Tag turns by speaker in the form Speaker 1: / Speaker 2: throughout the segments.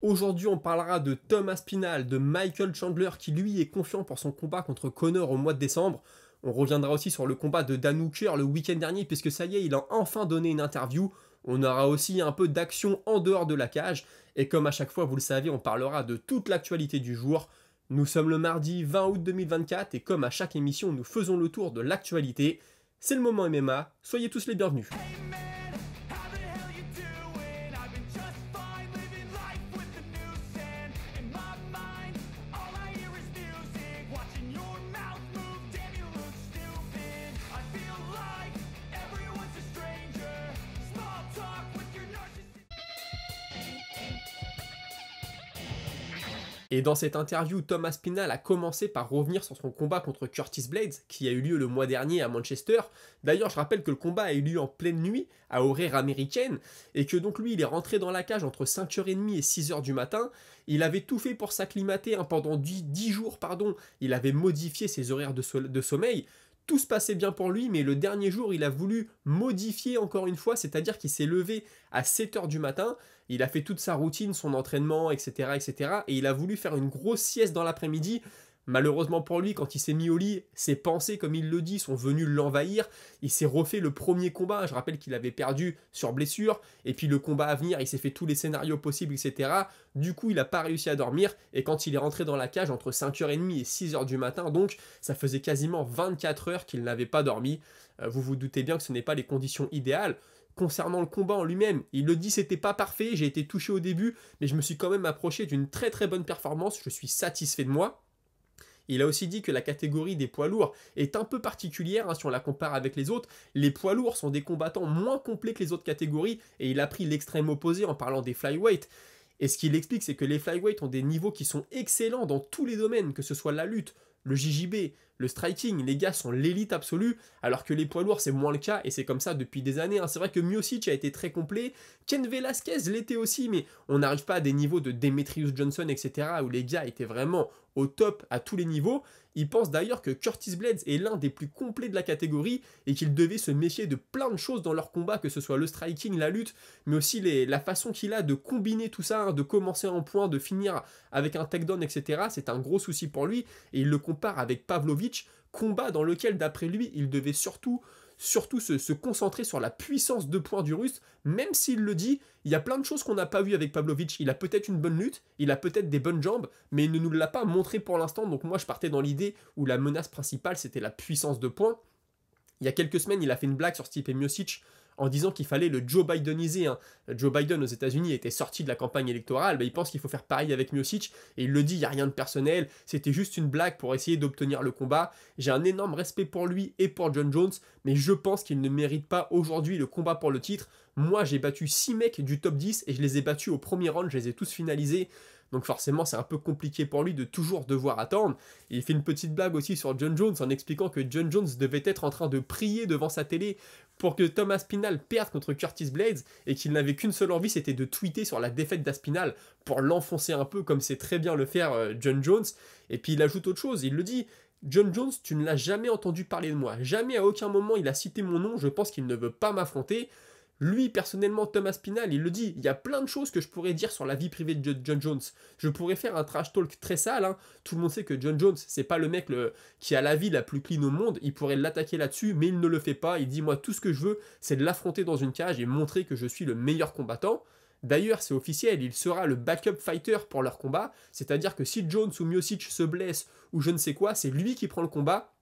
Speaker 1: Aujourd'hui, on parlera de Tom Aspinall, de Michael Chandler qui lui est confiant pour son combat contre Conor au mois de décembre. On reviendra aussi sur le combat de Dan Hooker le week-end dernier puisque ça y est, il a enfin donné une interview. On aura aussi un peu d'action en dehors de la cage. Et comme à chaque fois, vous le savez, on parlera de toute l'actualité du jour. Nous sommes le mardi 20 août 2024 et comme à chaque émission, nous faisons le tour de l'actualité. C'est le moment MMA, soyez tous les bienvenus. Et dans cette interview, Tom Aspinall a commencé par revenir sur son combat contre Curtis Blades, qui a eu lieu le mois dernier à Manchester. D'ailleurs, je rappelle que le combat a eu lieu en pleine nuit, à horaire américaine, et que donc lui, il est rentré dans la cage entre 5h30 et 6h du matin. Il avait tout fait pour s'acclimater pendant 10 jours, il avait modifié ses horaires de sommeil. Tout se passait bien pour lui, mais le dernier jour, il a voulu modifier encore une fois, c'est-à-dire qu'il s'est levé à 7h du matin, il a fait toute sa routine, son entraînement, etc., etc., et il a voulu faire une grosse sieste dans l'après-midi. Malheureusement pour lui, quand il s'est mis au lit, ses pensées, comme il le dit, sont venues l'envahir. Il s'est refait le premier combat, je rappelle qu'il avait perdu sur blessure, et puis le combat à venir, il s'est fait tous les scénarios possibles, etc. Du coup, il n'a pas réussi à dormir, et quand il est rentré dans la cage, entre 5h30 et 6h du matin, donc ça faisait quasiment 24 heures qu'il n'avait pas dormi. Vous vous doutez bien que ce n'est pas les conditions idéales. Concernant le combat en lui-même, il le dit, c'était pas parfait, j'ai été touché au début, mais je me suis quand même approché d'une très très bonne performance, je suis satisfait de moi. Il a aussi dit que la catégorie des poids lourds est un peu particulière si on la compare avec les autres. Les poids lourds sont des combattants moins complets que les autres catégories et il a pris l'extrême opposé en parlant des flyweight. Et ce qu'il explique, c'est que les flyweight ont des niveaux qui sont excellents dans tous les domaines, que ce soit la lutte, le JJB, le striking, les gars sont l'élite absolue, alors que les poids lourds c'est moins le cas, et c'est comme ça depuis des années. C'est vrai que Miocic a été très complet, Ken Velasquez l'était aussi, mais on n'arrive pas à des niveaux de Demetrius Johnson, etc., où les gars étaient vraiment au top à tous les niveaux. Il pense d'ailleurs que Curtis Blades est l'un des plus complets de la catégorie, et qu'il devait se méfier de plein de choses dans leur combat, que ce soit le striking, la lutte, mais aussi la façon qu'il a de combiner tout ça, de commencer en point, de finir avec un takedown, etc. C'est un gros souci pour lui, et il le compare avec Pavlovich, combat dans lequel, d'après lui, il devait surtout se concentrer sur la puissance de poing du Russe, même s'il le dit, il y a plein de choses qu'on n'a pas vues avec Pavlovich. Il a peut-être une bonne lutte, il a peut-être des bonnes jambes, mais il ne nous l'a pas montré pour l'instant, donc moi je partais dans l'idée où la menace principale c'était la puissance de poing. Il y a quelques semaines, il a fait une blague sur Stipe Miocic en disant qu'il fallait le Joe Bideniser. Joe Biden aux États-Unis était sorti de la campagne électorale, il pense qu'il faut faire pareil avec Miocic, et il le dit, il n'y a rien de personnel, c'était juste une blague pour essayer d'obtenir le combat. J'ai un énorme respect pour lui et pour John Jones, mais je pense qu'il ne mérite pas aujourd'hui le combat pour le titre. Moi, j'ai battu 6 mecs du top 10, et je les ai battus au premier round, je les ai tous finalisés. Donc forcément, c'est un peu compliqué pour lui de toujours devoir attendre. Et il fait une petite blague aussi sur John Jones en expliquant que John Jones devait être en train de prier devant sa télé pour que Tom Aspinall perde contre Curtis Blades et qu'il n'avait qu'une seule envie, c'était de tweeter sur la défaite d'Aspinall pour l'enfoncer un peu comme c'est très bien le faire John Jones. Et puis il ajoute autre chose, il le dit, John Jones, tu ne l'as jamais entendu parler de moi. Jamais à aucun moment il a cité mon nom, je pense qu'il ne veut pas m'affronter. Lui, personnellement, Tom Aspinall, il le dit, il y a plein de choses que je pourrais dire sur la vie privée de John Jones. Je pourrais faire un trash talk très sale, Tout le monde sait que John Jones, c'est pas le mec qui a la vie la plus clean au monde, il pourrait l'attaquer là-dessus, mais il ne le fait pas, il dit, moi, tout ce que je veux, c'est de l'affronter dans une cage et montrer que je suis le meilleur combattant. D'ailleurs, c'est officiel, il sera le backup fighter pour leur combat, c'est-à-dire que si Jones ou Miocic se blesse ou je ne sais quoi, c'est lui qui prend le combat.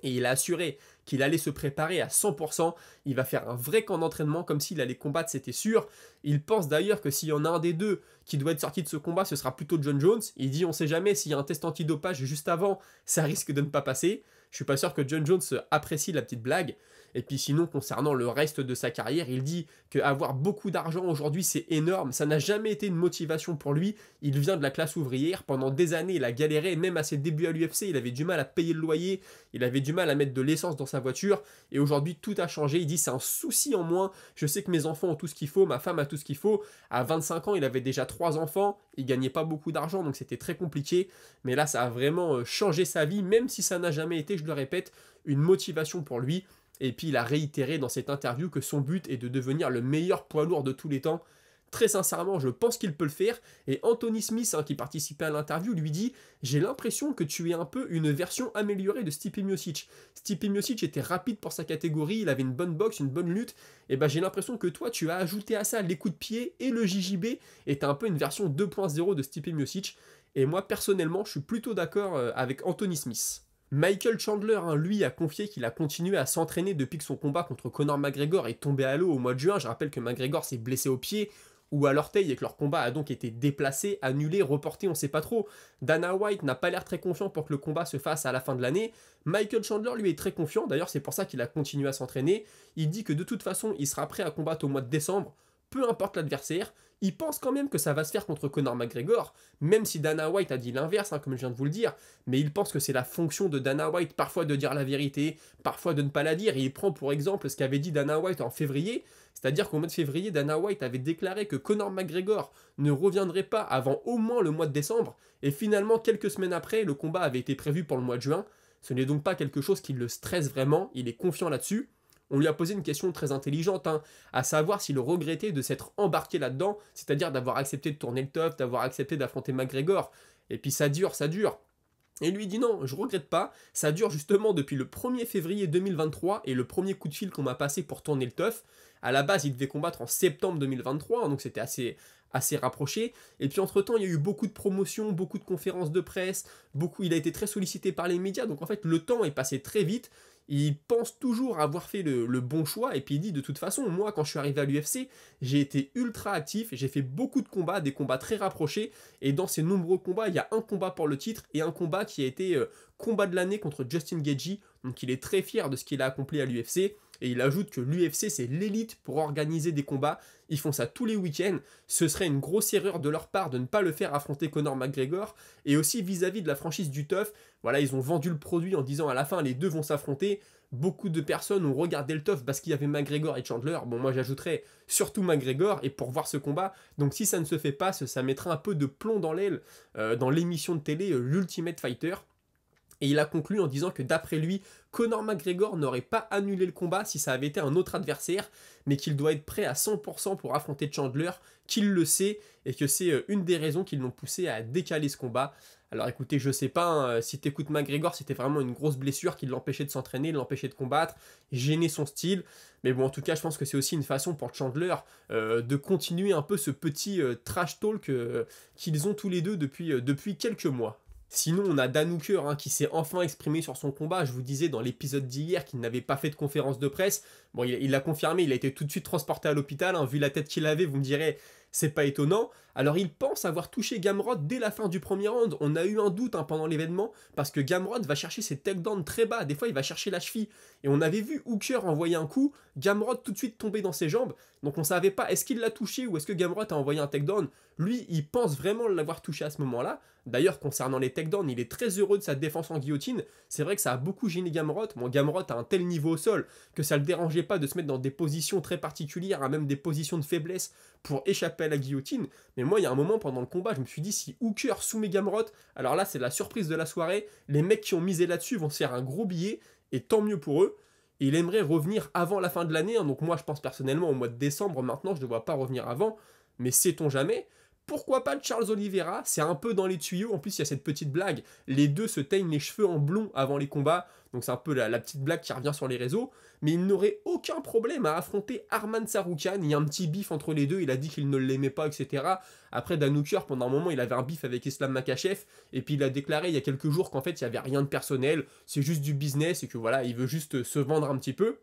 Speaker 1: Et il a assuré qu'il allait se préparer à 100%, il va faire un vrai camp d'entraînement comme s'il allait combattre, c'était sûr. Il pense d'ailleurs que s'il y en a un des deux qui doit être sorti de ce combat, ce sera plutôt John Jones. Il dit on sait jamais, s'il y a un test antidopage juste avant, ça risque de ne pas passer. Je suis pas sûr que John Jones apprécie la petite blague. Et puis sinon, concernant le reste de sa carrière, il dit qu'avoir beaucoup d'argent aujourd'hui, c'est énorme. Ça n'a jamais été une motivation pour lui. Il vient de la classe ouvrière. Pendant des années, il a galéré. Même à ses débuts à l'UFC, il avait du mal à payer le loyer. Il avait du mal à mettre de l'essence dans sa voiture. Et aujourd'hui, tout a changé. Il dit c'est un souci en moins. Je sais que mes enfants ont tout ce qu'il faut. Ma femme a tout ce qu'il faut. À 25 ans, il avait déjà 3 enfants. Il gagnait pas beaucoup d'argent, donc c'était très compliqué. Mais là, ça a vraiment changé sa vie, même si ça n'a jamais été, je le répète, une motivation pour lui. Et puis il a réitéré dans cette interview que son but est de devenir le meilleur poids lourd de tous les temps. Très sincèrement, je pense qu'il peut le faire. Et Anthony Smith, qui participait à l'interview, lui dit « J'ai l'impression que tu es un peu une version améliorée de Stipe Miocic. Stipe Miocic était rapide pour sa catégorie, il avait une bonne boxe, une bonne lutte. Et ben j'ai l'impression que toi, tu as ajouté à ça les coups de pied et le JJB. Et tu as un peu une version 2.0 de Stipe Miocic. Et moi, personnellement, je suis plutôt d'accord avec Anthony Smith. » Michael Chandler, lui, a confié qu'il a continué à s'entraîner depuis que son combat contre Conor McGregor est tombé à l'eau au mois de juin. Je rappelle que McGregor s'est blessé au pied ou à l'orteil et que leur combat a donc été déplacé, annulé, reporté, on sait pas trop. Dana White n'a pas l'air très confiant pour que le combat se fasse à la fin de l'année. Michael Chandler, lui, est très confiant, d'ailleurs c'est pour ça qu'il a continué à s'entraîner. Il dit que de toute façon, il sera prêt à combattre au mois de décembre, peu importe l'adversaire. Il pense quand même que ça va se faire contre Conor McGregor, même si Dana White a dit l'inverse, comme je viens de vous le dire, mais il pense que c'est la fonction de Dana White parfois de dire la vérité, parfois de ne pas la dire, et il prend pour exemple ce qu'avait dit Dana White en février, c'est-à-dire qu'au mois de février, Dana White avait déclaré que Conor McGregor ne reviendrait pas avant au moins le mois de décembre, et finalement, quelques semaines après, le combat avait été prévu pour le mois de juin. Ce n'est donc pas quelque chose qui le stresse vraiment, il est confiant là-dessus. On lui a posé une question très intelligente, à savoir s'il regrettait de s'être embarqué là-dedans, c'est-à-dire d'avoir accepté de tourner le tough, d'avoir accepté d'affronter McGregor. Et puis ça dure, ça dure. Et lui dit non, je regrette pas, ça dure justement depuis le 1er février 2023 et le premier coup de fil qu'on m'a passé pour tourner le tough. À la base, il devait combattre en septembre 2023, donc c'était assez rapproché. Et puis entre-temps, il y a eu beaucoup de promotions, beaucoup de conférences de presse, il a été très sollicité par les médias, donc en fait, le temps est passé très vite. Il pense toujours avoir fait le bon choix, et puis il dit de toute façon, moi quand je suis arrivé à l'UFC, j'ai été ultra actif, j'ai fait beaucoup de combats, des combats très rapprochés, et dans ces nombreux combats, il y a un combat pour le titre, et un combat qui a été combat de l'année contre Justin Gaethje, donc il est très fier de ce qu'il a accompli à l'UFC, et il ajoute que l'UFC c'est l'élite pour organiser des combats, ils font ça tous les week-ends, ce serait une grosse erreur de leur part de ne pas le faire affronter Conor McGregor, et aussi vis-à-vis de la franchise du TUF, voilà, ils ont vendu le produit en disant à la fin les deux vont s'affronter, beaucoup de personnes ont regardé le TUF parce qu'il y avait McGregor et Chandler, bon moi j'ajouterais surtout McGregor, et pour voir ce combat, donc si ça ne se fait pas, ça mettra un peu de plomb dans l'aile dans l'émission de télé l'Ultimate Fighter. Et il a conclu en disant que d'après lui, Conor McGregor n'aurait pas annulé le combat si ça avait été un autre adversaire, mais qu'il doit être prêt à 100% pour affronter Chandler, qu'il le sait, et que c'est une des raisons qui l'ont poussé à décaler ce combat. Alors écoutez, je sais pas, si t'écoutes McGregor, c'était vraiment une grosse blessure qui l'empêchait de s'entraîner, l'empêchait de combattre, gêner son style, mais bon, en tout cas, je pense que c'est aussi une façon pour Chandler de continuer un peu ce petit trash talk qu'ils ont tous les deux depuis quelques mois. Sinon, on a Dan Hooker qui s'est enfin exprimé sur son combat. Je vous disais dans l'épisode d'hier qu'il n'avait pas fait de conférence de presse. Bon, il l'a confirmé, il a été tout de suite transporté à l'hôpital. Vu la tête qu'il avait, vous me direz, c'est pas étonnant. Alors, il pense avoir touché Gamrot dès la fin du premier round. On a eu un doute pendant l'événement parce que Gamrot va chercher ses takedowns très bas. Des fois, il va chercher la cheville. Et on avait vu Hooker envoyer un coup, Gamrot tout de suite tomber dans ses jambes. Donc, on savait pas est-ce qu'il l'a touché ou est-ce que Gamrot a envoyé un takedown. Lui, il pense vraiment l'avoir touché à ce moment-là. D'ailleurs, concernant les takedowns, il est très heureux de sa défense en guillotine. C'est vrai que ça a beaucoup gêné Gamrot. Bon, Gamrot a un tel niveau au sol que ça ne le dérangeait pas de se mettre dans des positions très particulières, même des positions de faiblesse pour échapper à la guillotine. Mais moi, il y a un moment pendant le combat, je me suis dit, si Hooker soumet Gamrot, alors là, c'est la surprise de la soirée. Les mecs qui ont misé là-dessus vont se faire un gros billet, et tant mieux pour eux. Et il aimerait revenir avant la fin de l'année. Donc moi, je pense personnellement au mois de décembre, maintenant, je ne dois pas revenir avant. Mais sait-on jamais ? Pourquoi pas Charles Oliveira? C'est un peu dans les tuyaux. En plus, il y a cette petite blague. Les deux se teignent les cheveux en blond avant les combats. Donc c'est un peu la petite blague qui revient sur les réseaux. Mais il n'aurait aucun problème à affronter Arman Tsarukyan. Il y a un petit bif entre les deux. Il a dit qu'il ne l'aimait pas, etc. Après, Dan Hooker, pendant un moment, il avait un bif avec Islam Makhachev. Et puis il a déclaré il y a quelques jours qu'en fait, il n'y avait rien de personnel. C'est juste du business et que voilà, il veut juste se vendre un petit peu.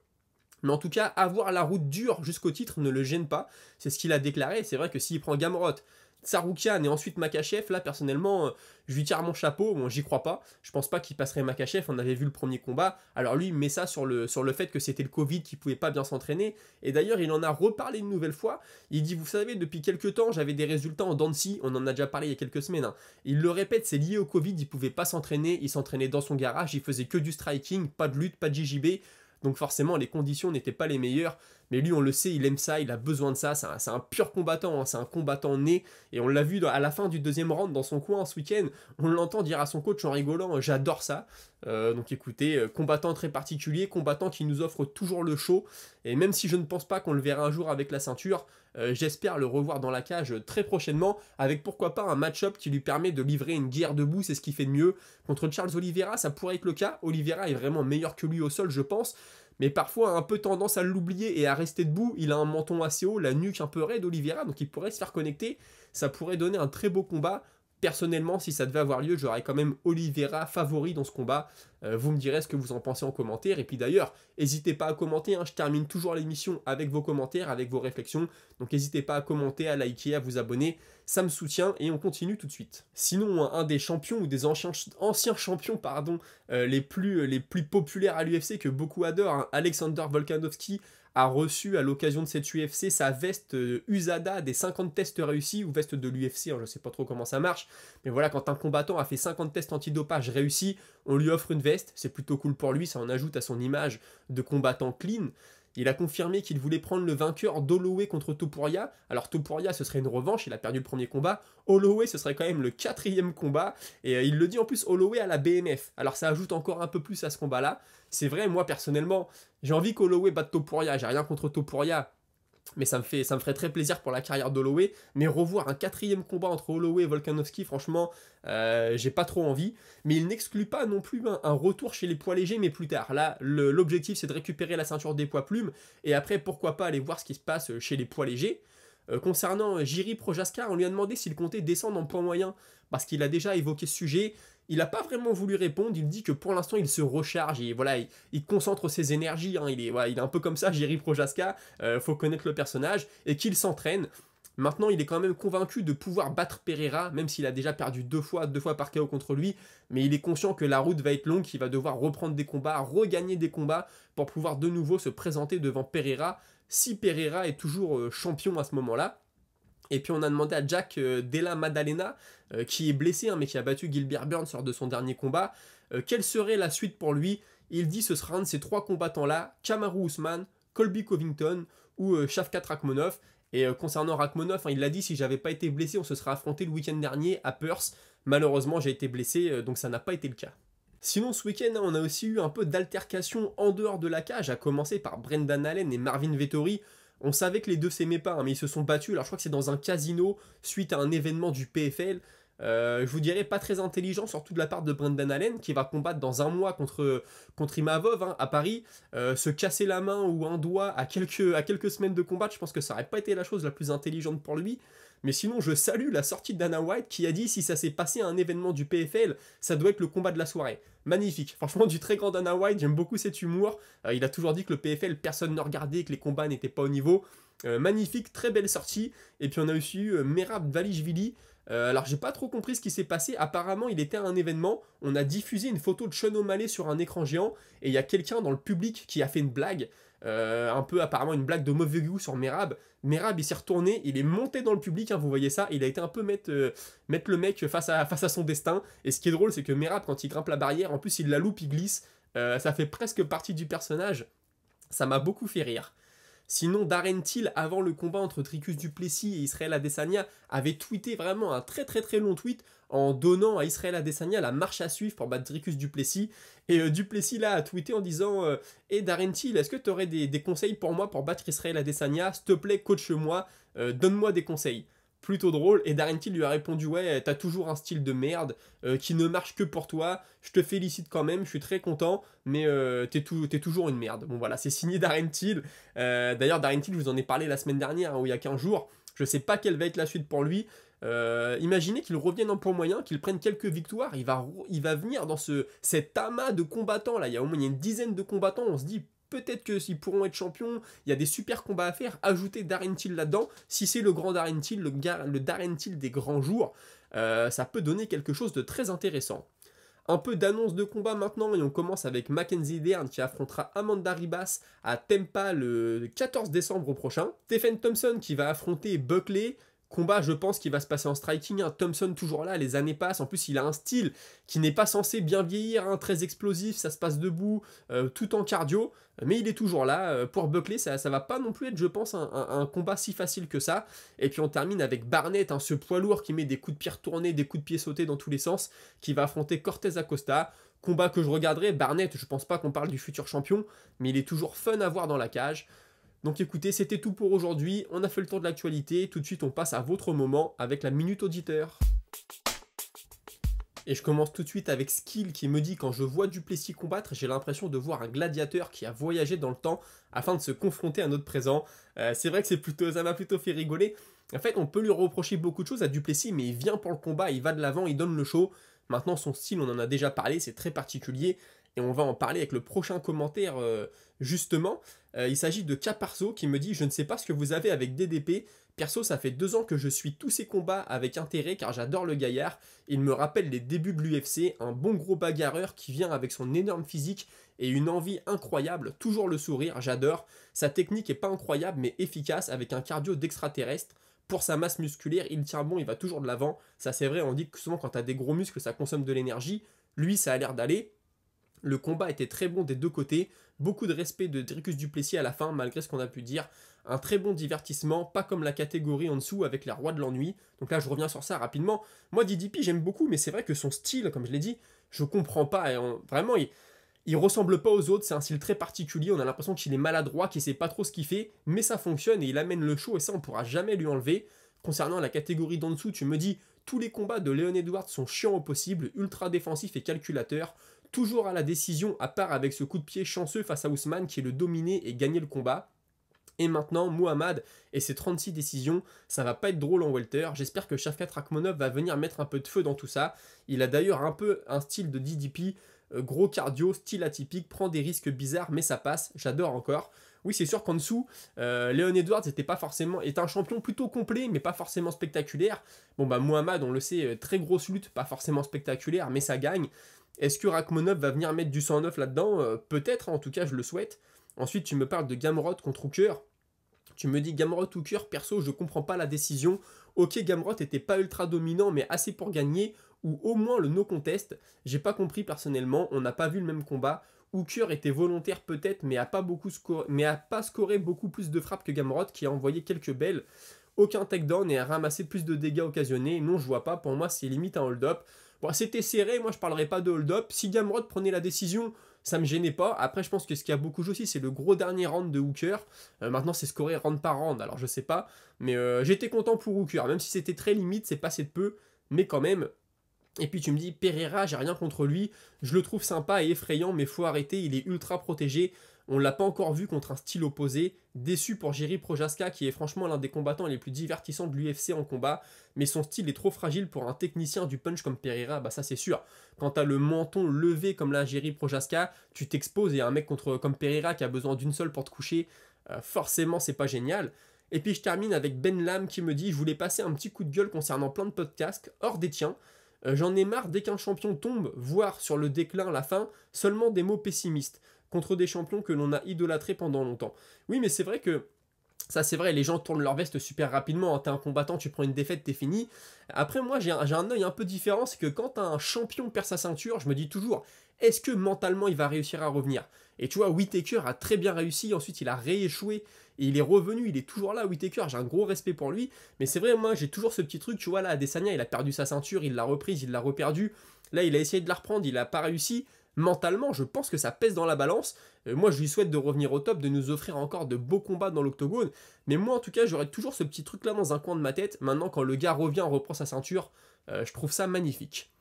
Speaker 1: Mais en tout cas, avoir la route dure jusqu'au titre ne le gêne pas. C'est ce qu'il a déclaré. C'est vrai que s'il prend Gamrot, Tsarukyan et ensuite Makhachev, là personnellement je lui tire mon chapeau. Bon, j'y crois pas, je pense pas qu'il passerait Makhachev, on avait vu le premier combat. Alors lui il met ça sur le fait que c'était le Covid, qu'il pouvait pas bien s'entraîner, et d'ailleurs il en a reparlé une nouvelle fois. Il dit vous savez, depuis quelques temps j'avais des résultats en dents de scie, on en a déjà parlé il y a quelques semaines. Il le répète, c'est lié au Covid, il pouvait pas s'entraîner, il s'entraînait dans son garage, il faisait que du striking, pas de lutte, pas de JJB. Donc forcément, les conditions n'étaient pas les meilleures. Mais lui, on le sait, il aime ça, il a besoin de ça. C'est un pur combattant, c'est un combattant né. Et on l'a vu à la fin du deuxième round dans son coin ce week-end. On l'entend dire à son coach en rigolant, j'adore ça. Donc écoutez, combattant très particulier, combattant qui nous offre toujours le show. Et même si je ne pense pas qu'on le verra un jour avec la ceinture, J'espère le revoir dans la cage très prochainement, avec pourquoi pas un match-up qui lui permet de livrer une guerre debout, c'est ce qu'il fait de mieux. Contre Charles Oliveira, ça pourrait être le cas. Oliveira est vraiment meilleur que lui au sol, je pense, mais parfois a un peu tendance à l'oublier et à rester debout. Il a un menton assez haut, la nuque un peu raide d'Oliveira, donc il pourrait se faire connecter. Ça pourrait donner un très beau combat. Personnellement, si ça devait avoir lieu, j'aurais quand même Oliveira favori dans ce combat. Vous me direz ce que vous en pensez en commentaire. Et puis d'ailleurs, n'hésitez pas à commenter, hein. Je termine toujours l'émission avec vos commentaires, avec vos réflexions. Donc n'hésitez pas à commenter, à liker, à vous abonner. Ça me soutient et on continue tout de suite. Sinon, un des champions ou des anciens champions les plus populaires à l'UFC que beaucoup adorent, hein, Alexander Volkanovski, a reçu à l'occasion de cette UFC sa veste USADA des 50 tests réussis, ou veste de l'UFC, hein, je ne sais pas trop comment ça marche, mais voilà, quand un combattant a fait 50 tests antidopage réussis, on lui offre une veste, c'est plutôt cool pour lui, ça en ajoute à son image de combattant clean. Il a confirmé qu'il voulait prendre le vainqueur d'Holloway contre Topuria. Alors Topuria, ce serait une revanche, il a perdu le premier combat. Holloway, ce serait quand même le 4e combat. Et il le dit en plus, Holloway à la BMF. Alors ça ajoute encore un peu plus à ce combat-là. C'est vrai, moi personnellement, j'ai envie qu'Holloway batte Topuria. J'ai rien contre Topuria, mais ça me ferait très plaisir pour la carrière d'Holloway. Mais revoir un 4e combat entre Holloway et Volkanovski, franchement, j'ai pas trop envie. Mais il n'exclut pas non plus un retour chez les poids légers, mais plus tard. Là, l'objectif, c'est de récupérer la ceinture des poids plumes. Et après, pourquoi pas aller voir ce qui se passe chez les poids légers. Concernant Jiri Prochazka, on lui a demandé s'il comptait descendre en poids moyen, parce qu'il a déjà évoqué ce sujet. Il n'a pas vraiment voulu répondre, il dit que pour l'instant il se recharge, et voilà, il concentre ses énergies, hein. Il est un peu comme ça, Jiri Prochazka, faut connaître le personnage, et qu'il s'entraîne. Maintenant, il est quand même convaincu de pouvoir battre Pereira, même s'il a déjà perdu deux fois par KO contre lui, mais il est conscient que la route va être longue, qu'il va devoir reprendre des combats, regagner des combats, pour pouvoir de nouveau se présenter devant Pereira, si Pereira est toujours champion à ce moment-là. Et puis on a demandé à Jack Della Maddalena, qui est blessé, hein, mais qui a battu Gilbert Burns lors de son dernier combat, quelle serait la suite pour lui. Il dit ce sera un de ces 3 combattants-là, Kamaru Usman, Colby Covington ou Shavkat Rakhmonov. Et concernant Rakhmonov, hein, il l'a dit, si j'avais pas été blessé, on se serait affronté le week-end dernier à Perth. Malheureusement, j'ai été blessé, donc ça n'a pas été le cas. Sinon, ce week-end, hein, on a aussi eu un peu d'altercation en dehors de la cage, à commencer par Brendan Allen et Marvin Vettori. On savait que les deux s'aimaient pas, hein, mais ils se sont battus. Alors je crois que c'est dans un casino suite à un événement du PFL. Je vous dirais pas très intelligent, surtout de la part de Brendan Allen, qui va combattre dans un mois contre Imavov, hein, à Paris. Se casser la main ou un doigt à quelques semaines de combat, je pense que ça aurait pas été la chose la plus intelligente pour lui. Mais sinon, je salue la sortie de Dana White qui a dit si ça s'est passé à un événement du PFL, ça doit être le combat de la soirée. Magnifique. Franchement, du très grand Dana White, j'aime beaucoup cet humour. Il a toujours dit que le PFL, personne ne regardait, que les combats n'étaient pas au niveau. Magnifique, très belle sortie. Et puis on a aussi eu Merab Dvalishvili. Alors j'ai pas trop compris ce qui s'est passé, apparemment il était à un événement, on a diffusé une photo de Sean O'Malley sur un écran géant, et il y a quelqu'un dans le public qui a fait une blague, un peu apparemment une blague de mauvais goût sur Merab. Merab il s'est retourné, il est monté dans le public, hein, vous voyez ça, il a été un peu mettre le mec face à son destin, et ce qui est drôle c'est que Merab quand il grimpe la barrière, en plus il la loupe, il glisse, ça fait presque partie du personnage, ça m'a beaucoup fait rire. Sinon, Darren Till, avant le combat entre Dricus du Plessis et Israel Adesanya, avait tweeté vraiment un très très très long tweet en donnant à Israel Adesanya la marche à suivre pour battre Dricus du Plessis. Et du Plessis là a tweeté en disant hey Darren Till, est-ce que tu aurais des conseils pour moi pour battre Israel Adesanya? S'il te plaît, coach-moi, donne-moi des conseils. Plutôt drôle, et Darren Till lui a répondu ouais, t'as toujours un style de merde qui ne marche que pour toi, je te félicite quand même, je suis très content, mais t'es toujours une merde. Bon voilà, c'est signé Darren Till. D'ailleurs Darren Till, je vous en ai parlé la semaine dernière, hein, où il y a 15 jours, je sais pas quelle va être la suite pour lui. Imaginez qu'il revienne en poids moyen, qu'il prenne quelques victoires, il va venir dans cet amas de combattants là, il y a une dizaine de combattants, on se dit peut-être que s'ils pourront être champions, il y a des super combats à faire, ajouter Darren Till là-dedans, si c'est le grand Darren Till, le Darren Till des grands jours, ça peut donner quelque chose de très intéressant. Un peu d'annonce de combat maintenant, et on commence avec Mackenzie Dern qui affrontera Amanda Ribas à Tampa le 14 décembre prochain. Stephen Thompson qui va affronter Buckley. Combat, je pense, qui va se passer en striking, hein. Thompson toujours là, les années passent, en plus il a un style qui n'est pas censé bien vieillir, hein, très explosif, ça se passe debout, tout en cardio, mais il est toujours là. Pour Buckley, ça va pas non plus être, je pense, un combat si facile que ça. Et puis on termine avec Barnett, hein, ce poids lourd qui met des coups de pied retournés, des coups de pied sautés dans tous les sens, qui va affronter Cortez Acosta. Combat que je regarderai. Barnett, je pense pas qu'on parle du futur champion, mais il est toujours fun à voir dans la cage. Donc écoutez, c'était tout pour aujourd'hui, on a fait le tour de l'actualité, tout de suite on passe à votre moment avec la Minute Auditeur. Et je commence tout de suite avec Skill qui me dit: quand je vois Duplessis combattre, j'ai l'impression de voir un gladiateur qui a voyagé dans le temps afin de se confronter à notre présent. C'est vrai que ça m'a plutôt fait rigoler. En fait, on peut lui reprocher beaucoup de choses à Duplessis, mais il vient pour le combat, il va de l'avant, il donne le show. Maintenant, son style, on en a déjà parlé, c'est très particulier. Et on va en parler avec le prochain commentaire, justement. Il s'agit de Caparzo qui me dit: je ne sais pas ce que vous avez avec DDP. Perso, ça fait 2 ans que je suis tous ses combats avec intérêt car j'adore le gaillard. Il me rappelle les débuts de l'UFC, un bon gros bagarreur qui vient avec son énorme physique et une envie incroyable, toujours le sourire, j'adore. Sa technique est pas incroyable mais efficace avec un cardio d'extraterrestre. Pour sa masse musculaire, il tient bon, il va toujours de l'avant. Ça c'est vrai, on dit que souvent quand t'as des gros muscles, ça consomme de l'énergie. Lui, ça a l'air d'aller. Le combat était très bon des deux côtés. Beaucoup de respect de Dricus du Plessis à la fin, malgré ce qu'on a pu dire. Un très bon divertissement, pas comme la catégorie en dessous avec les rois de l'ennui. Donc là, je reviens sur ça rapidement. Moi, DDP, j'aime beaucoup, mais c'est vrai que son style, comme je l'ai dit, je comprends pas. Vraiment, il ressemble pas aux autres, c'est un style très particulier. On a l'impression qu'il est maladroit, qu'il sait pas trop ce qu'il fait, mais ça fonctionne et il amène le show et ça, on pourra jamais lui enlever. Concernant la catégorie d'en dessous, tu me dis: tous les combats de Leon Edwards sont chiants au possible, ultra défensif et calculateur. Toujours à la décision, à part avec ce coup de pied chanceux face à Ousmane qui est le dominé et gagné le combat. Et maintenant, Muhammad et ses 36 décisions, ça va pas être drôle en welter. J'espère que Shavkat Rakhmonov va venir mettre un peu de feu dans tout ça. Il a d'ailleurs un peu un style de DDP, gros cardio, style atypique, prend des risques bizarres, mais ça passe, j'adore encore. Oui, c'est sûr qu'en dessous, Leon Edwards est un champion plutôt complet, mais pas forcément spectaculaire. Bon bah Muhammad, on le sait, très grosse lutte, pas forcément spectaculaire, mais ça gagne. Est-ce que Rakhmonov va venir mettre du 109 là-dedans? Peut-être, en tout cas, je le souhaite. Ensuite, tu me parles de Gamrot contre Hooker. Tu me dis Gamrot Hooker, perso, je comprends pas la décision. Ok, Gamrot était pas ultra dominant, mais assez pour gagner, ou au moins le no contest. J'ai pas compris personnellement, on n'a pas vu le même combat. Hooker était volontaire peut-être, mais a pas scoré beaucoup plus de frappes que Gamrot, qui a envoyé quelques belles. Aucun takedown et a ramassé plus de dégâts occasionnés. Non, je vois pas, pour moi c'est limite un hold-up. Bon, c'était serré, moi je parlerai pas de hold-up. Si Gamrot prenait la décision, ça me gênait pas. Après, je pense que ce qui a beaucoup joué aussi, c'est le gros dernier round de Hooker. Maintenant, c'est scoré round par round, alors je sais pas. Mais j'étais content pour Hooker, même si c'était très limite, c'est passé de peu. Mais quand même. Et puis tu me dis, Pereira, j'ai rien contre lui. Je le trouve sympa et effrayant, mais faut arrêter, il est ultra protégé. On l'a pas encore vu contre un style opposé. Déçu pour Jiří Procházka, qui est franchement l'un des combattants les plus divertissants de l'UFC en combat. Mais son style est trop fragile pour un technicien du punch comme Pereira, bah ça c'est sûr. Quand t'as le menton levé comme la Jiří Procházka, tu t'exposes et un mec comme Pereira qui a besoin d'une seule pour te coucher, forcément c'est pas génial. Et puis je termine avec Ben Lam qui me dit: je voulais passer un petit coup de gueule concernant plein de podcasts, hors des tiens. J'en ai marre dès qu'un champion tombe, voire sur le déclin à la fin, seulement des mots pessimistes contre des champions que l'on a idolâtrés pendant longtemps. Oui, mais c'est vrai que ça, c'est vrai, les gens tournent leur veste super rapidement. T'es un combattant, tu prends une défaite, t'es fini. Après, moi, j'ai un œil un peu différent. C'est que quand un champion perd sa ceinture, je me dis toujours: est-ce que mentalement il va réussir à revenir? Et tu vois, Whittaker a très bien réussi. Ensuite, il a rééchoué. Et il est revenu. Il est toujours là, Whittaker. J'ai un gros respect pour lui. Mais c'est vrai, moi, j'ai toujours ce petit truc. Tu vois, là, Adesanya, il a perdu sa ceinture. Il l'a reprise, il l'a reperdue. Là, il a essayé de la reprendre. Il n'a pas réussi. Mentalement, je pense que ça pèse dans la balance. Moi, je lui souhaite de revenir au top, de nous offrir encore de beaux combats dans l'octogone. Mais moi, en tout cas, j'aurais toujours ce petit truc-là dans un coin de ma tête. Maintenant, quand le gars revient, reprend sa ceinture, je trouve ça magnifique.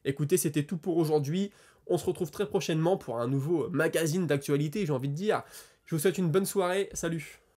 Speaker 1: Écoutez, c'était tout pour aujourd'hui. On se retrouve très prochainement pour un nouveau magazine d'actualité, j'ai envie de dire. Je vous souhaite une bonne soirée. Salut!